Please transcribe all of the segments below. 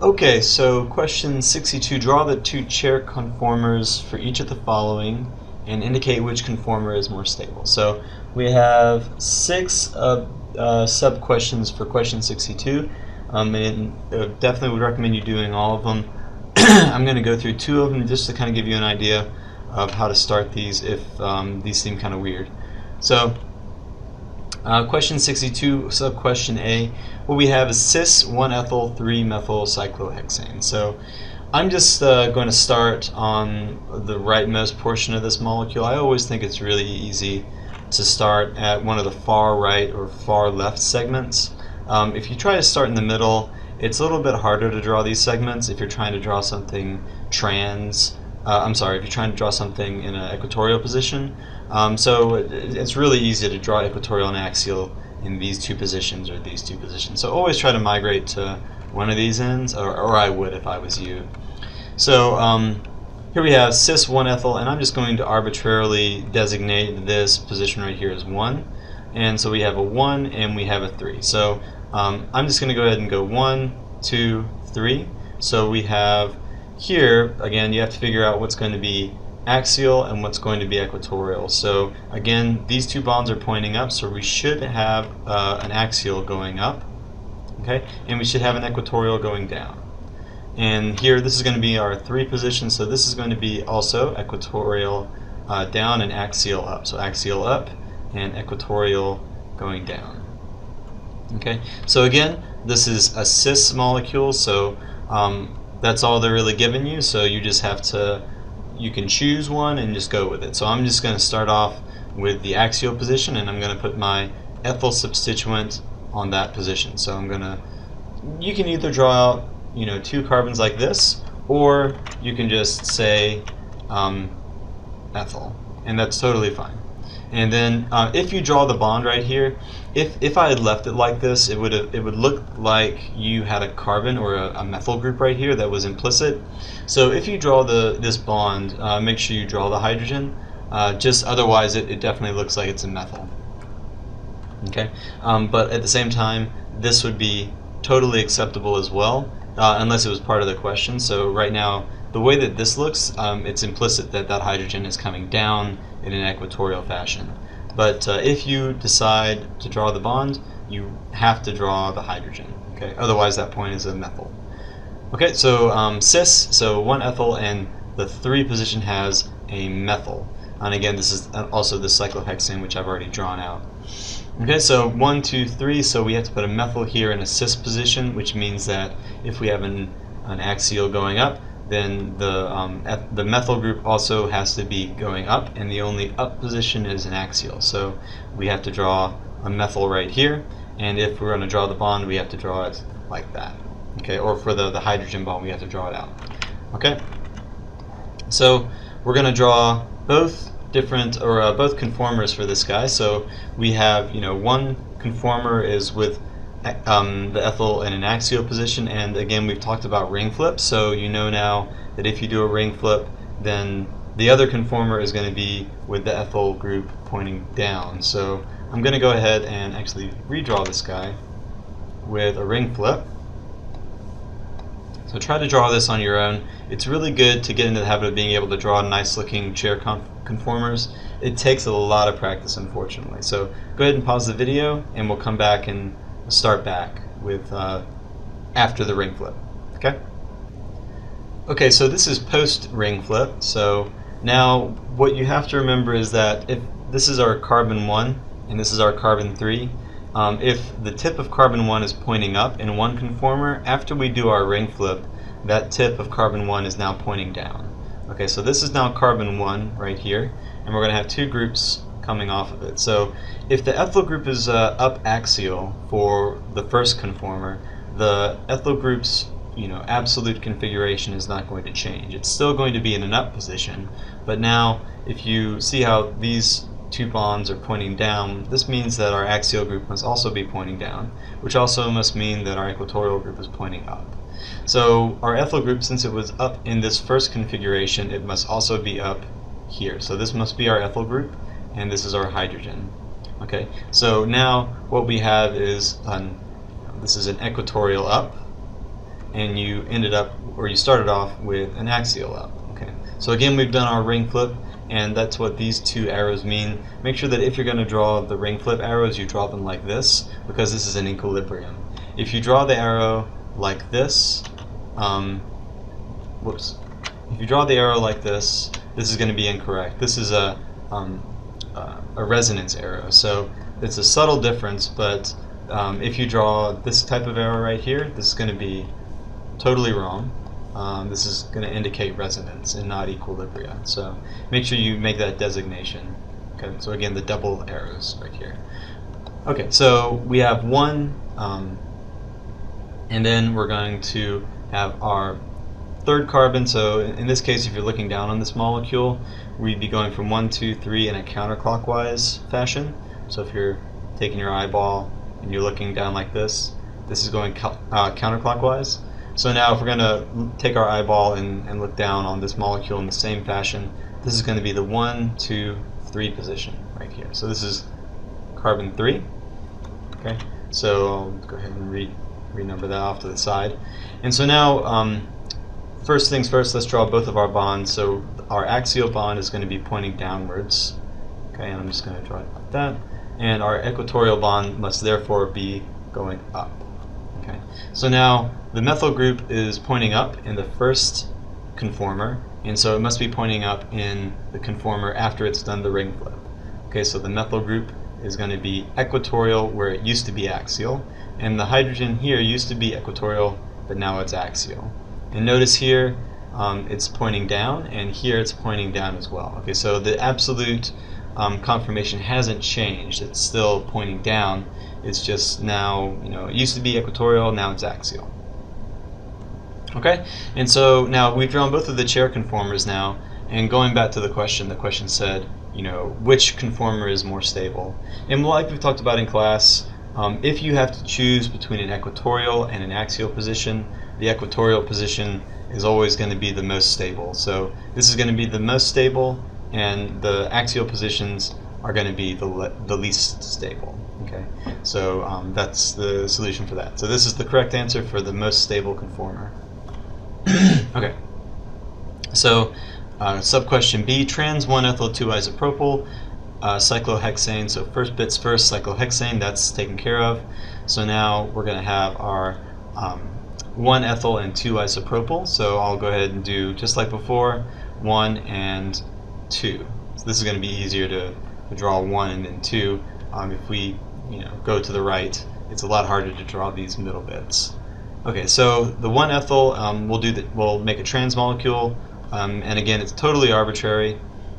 Okay, so question 62, draw the two chair conformers for each of the following and indicate which conformer is more stable. So we have six sub-questions for question 62, and definitely would recommend you doing all of them. I'm going to go through two of them just to kind of give you an idea of how to start these if these seem kind of weird. So question 62, sub-question A, what we have is cis 1-ethyl 3-methyl cyclohexane. So I'm just going to start on the rightmost portion of this molecule. I always think it's really easy to start at one of the far right or far left segments. If you try to start in the middle, it's a little bit harder to draw these segments if you're trying to draw something if you're trying to draw something in an equatorial position. So it's really easy to draw equatorial and axial in these two positions or these two positions. So always try to migrate to one of these ends, or I would if I was you. So here we have cis 1-ethyl, and I'm just going to arbitrarily designate this position right here as 1. And so we have a 1 and we have a 3. So I'm just going to go ahead and go 1, 2, 3. So we have here, again, you have to figure out what's going to be axial and what's going to be equatorial. So again, these two bonds are pointing up, so we should have an axial going up, okay, and we should have an equatorial going down. And here, this is going to be our 3 position, so this is going to be also equatorial down and axial up. So axial up and equatorial going down. Okay, so again, this is a cis molecule, so that's all they're really giving you, so you just have to, you can choose one and just go with it. So I'm just going to start off with the axial position, and I'm going to put my ethyl substituent on that position. So I'm going to, you can either draw out, 2 carbons like this, or you can just say ethyl, and that's totally fine. And then if you draw the bond right here, if I had left it like this, it would look like you had a carbon or a methyl group right here that was implicit. So if you draw this bond, make sure you draw the hydrogen. Just otherwise, it definitely looks like it's a methyl. Okay, but at the same time, this would be totally acceptable as well, unless it was part of the question. So right now, the way that this looks, it's implicit that that hydrogen is coming down in an equatorial fashion. But if you decide to draw the bond, you have to draw the hydrogen. Okay, otherwise that point is a methyl. Okay, so cis, so 1-ethyl, and the 3 position has a methyl. And again, this is also the cyclohexane, which I've already drawn out. Okay, so 1, 2, 3, so we have to put a methyl here in a cis position, which means that if we have an axial going up, then the methyl group also has to be going up, and the only up position is an axial. So we have to draw a methyl right here, and if we're going to draw the bond, we have to draw it like that. Okay, or for the hydrogen bond, we have to draw it out. Okay, so we're going to draw both different, or both conformers for this guy. So we have, one conformer is with the ethyl in an axial position, and again, we've talked about ring flips, so you know now that if you do a ring flip, then the other conformer is going to be with the ethyl group pointing down. So I'm going to go ahead and actually redraw this guy with a ring flip. So try to draw this on your own. It's really good to get into the habit of being able to draw nice looking chair conformers. It takes a lot of practice, unfortunately. So go ahead and pause the video, and we'll come back and start back with after the ring flip. Okay, so this is post ring flip. So now what you have to remember is that if this is our carbon 1 and this is our carbon 3, if the tip of carbon 1 is pointing up in one conformer, after we do our ring flip, that tip of carbon 1 is now pointing down. Okay, so this is now carbon 1 right here, and we're going to have 2 groups coming off of it. So if the ethyl group is up axial for the first conformer, the ethyl group's absolute configuration is not going to change. It's still going to be in an up position, but now if you see how these 2 bonds are pointing down, this means that our axial group must also be pointing down, which also must mean that our equatorial group is pointing up. So our ethyl group, since it was up in this first configuration, it must also be up here. So this must be our ethyl group, and this is our hydrogen. Okay, so now what we have is this is an equatorial up, and you ended up, or you started off with an axial up. Okay. So again, we've done our ring flip, and that's what these two arrows mean. Make sure that if you're going to draw the ring flip arrows, you draw them like this, because this is an equilibrium. If you draw the arrow like this, if you draw the arrow like this is going to be incorrect. This is a resonance arrow, so it's a subtle difference, but if you draw this type of arrow right here, this is going to be totally wrong. This is going to indicate resonance and not equilibria. So make sure you make that designation. Okay, so again, the double arrows right here. Okay, so we have one, and then we're going to have our third carbon. So in this case, if you're looking down on this molecule, we'd be going from 1, 2, 3 in a counterclockwise fashion. So if you're taking your eyeball and you're looking down like this is going counterclockwise. So now if we're going to take our eyeball and look down on this molecule in the same fashion, this is going to be the 1, 2, 3 position right here. So this is carbon 3. Okay, so I'll go ahead and renumber that off to the side. And so now, first things first, let's draw both of our bonds. So our axial bond is going to be pointing downwards. Okay, and I'm just going to draw it like that. And our equatorial bond must therefore be going up. Okay, so now the methyl group is pointing up in the first conformer, and so it must be pointing up in the conformer after it's done the ring flip. Okay, so the methyl group is going to be equatorial where it used to be axial, and the hydrogen here used to be equatorial, but now it's axial. And notice here it's pointing down, and here it's pointing down as well. Okay, so the absolute conformation hasn't changed. It's still pointing down. It's just now, it used to be equatorial, now it's axial. Okay, and so now we've drawn both of the chair conformers now, and going back to the question said, which conformer is more stable? And like we've talked about in class, if you have to choose between an equatorial and an axial position, the equatorial position is always going to be the most stable. So this is going to be the most stable, and the axial positions are going to be the least stable. Okay, so that's the solution for that. So this is the correct answer for the most stable conformer. Okay, so sub-question B, trans 1-ethyl 2-isopropyl, cyclohexane. So first bits first, cyclohexane, that's taken care of. So now we're going to have our 1-ethyl and 2-isopropyl. So I'll go ahead and do just like before, 1 and 2. So this is going to be easier to draw 1 and then 2. If we go to the right, it's a lot harder to draw these middle bits. Okay, so the 1-ethyl, we'll make a trans molecule, and again, it's totally arbitrary.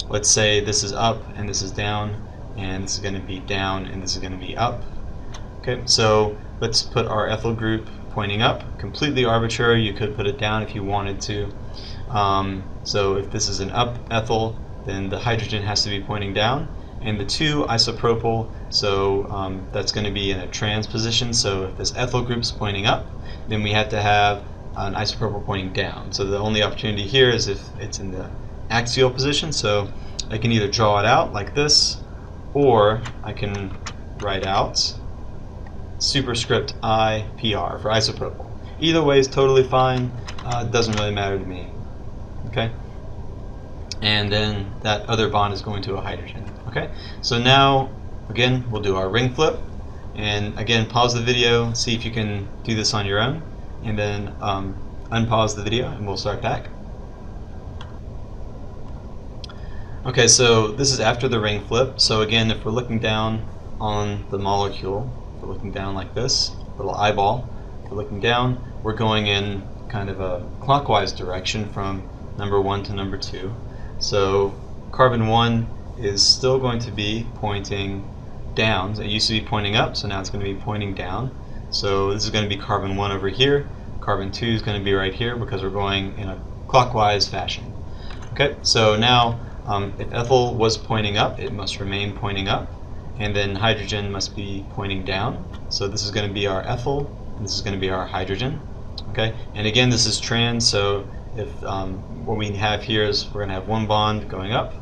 Let's say this is up and this is down, and this is going to be down and this is going to be up. Okay, so let's put our ethyl group pointing up. Completely arbitrary. You could put it down if you wanted to. So if this is an up ethyl, then the hydrogen has to be pointing down. And the 2-isopropyl, so that's going to be in a trans position. So if this ethyl group is pointing up, then we have to have an isopropyl pointing down. So the only opportunity here is if it's in the axial position. So I can either draw it out like this, or I can write out superscript IPR for isopropyl. Either way is totally fine. It doesn't really matter to me. Okay. And then that other bond is going to a hydrogen. Okay, so now again we'll do our ring flip, and again pause the video, see if you can do this on your own, and then unpause the video and we'll start back. Okay, so this is after the ring flip. So again, if we're looking down on the molecule, if we're looking down like this, little eyeball, if we're looking down, we're going in kind of a clockwise direction from number 1 to number 2. So carbon 1 is still going to be pointing down. It used to be pointing up, so now it's going to be pointing down. So this is going to be carbon 1 over here. Carbon 2 is going to be right here because we're going in a clockwise fashion. Okay, so now if ethyl was pointing up, it must remain pointing up, and then hydrogen must be pointing down. So this is going to be our ethyl, and this is going to be our hydrogen. Okay, and again this is trans, so if what we have here is we're going to have one bond going up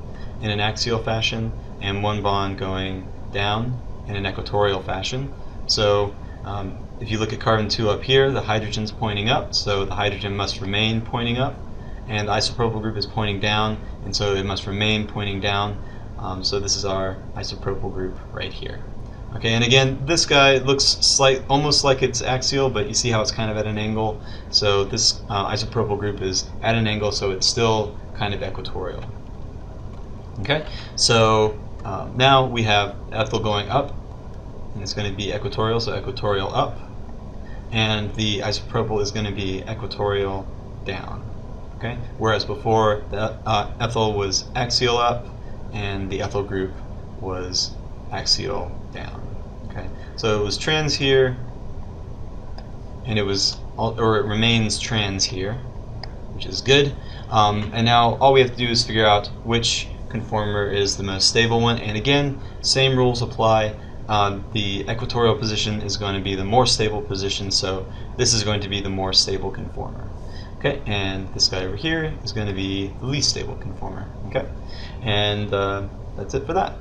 in an axial fashion and one bond going down in an equatorial fashion. So If you look at carbon 2 up here, the hydrogen's pointing up, so the hydrogen must remain pointing up, and the isopropyl group is pointing down, and so it must remain pointing down. So this is our isopropyl group right here. Okay, and again, this guy looks almost like it's axial, but you see how it's kind of at an angle. So this isopropyl group is at an angle, so it's still kind of equatorial. Okay, so now we have ethyl going up, and it's going to be equatorial, so equatorial up, and the isopropyl is going to be equatorial down. Okay, whereas before the ethyl was axial up, and the ethyl group was axial down. Okay, so it was trans here, and it remains trans here, which is good. And now all we have to do is figure out which conformer is the most stable one. And again, same rules apply. The equatorial position is going to be the more stable position, so this is going to be the more stable conformer. Okay, and this guy over here is going to be the least stable conformer. Okay, and that's it for that.